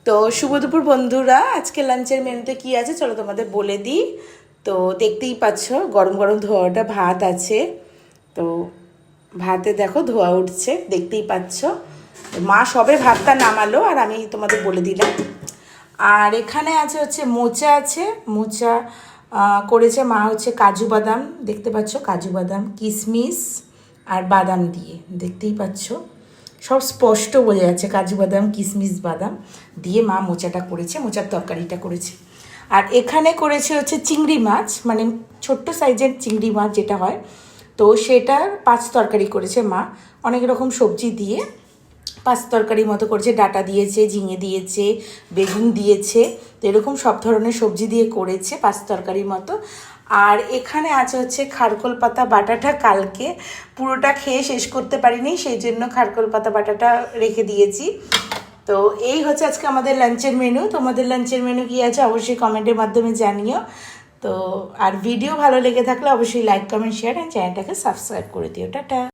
তো শুভ দুপুর বন্ধুরা, আজকে লাঞ্চের মেনুতে কি আছে চলো তোমাদের বলে দিই। তো দেখতেই পাচ্ছ গরম গরম ধোয়াটা ভাত আছে। তো ভাতে দেখো ধোয়া উঠছে, দেখতেই পাচ্ছ। মা সবে ভাতটা নামালো আর আমি তোমাদের বলে দিলাম। আর এখানে আছে হচ্ছে মোচা আছে, মোচা করেছে মা হচ্ছে কাজু বাদাম, দেখতে পাচ্ছ কাজু বাদাম, কিশমিশ আর বাদাম দিয়ে, দেখতেই পাচ্ছ সব স্পষ্ট বোঝা যাচ্ছে কাজু বাদাম কিশমিশ বাদাম দিয়ে মা মোচাটা করেছে, মোচার তরকারিটা করেছে। আর এখানে করেছে হচ্ছে চিংড়ি মাছ, মানে ছোট্ট সাইজের চিংড়ি মাছ যেটা হয়, তো সেটার পাঁচ তরকারি করেছে মা, অনেক রকম সবজি দিয়ে পাঁচ তরকারির মতো করেছে। ডাঁটা দিয়েছে, ঝিঙে দিয়েছে, বেগুন দিয়েছে, তো এরকম সব ধরনের সবজি দিয়ে করেছে পাঁচ তরকারির মতো। আর এখানে আছে হচ্ছে খারকোল পাতা বাটাটা, কালকে পুরোটা খেয়ে শেষ করতে পারিনি, সেই জন্য খারকোল পাতা বাটাটা রেখে দিয়েছি। তো এই হচ্ছে আজকে আমাদের লাঞ্চের মেনু। তোমাদের লাঞ্চের মেনু কী আছে অবশ্যই কমেন্টের মাধ্যমে জানিও। তো আর ভিডিও ভালো লেগে থাকলে অবশ্যই লাইক কমেন্ট শেয়ার অ্যান্ড চ্যানেলটাকে সাবস্ক্রাইব করে দিও। টাটা।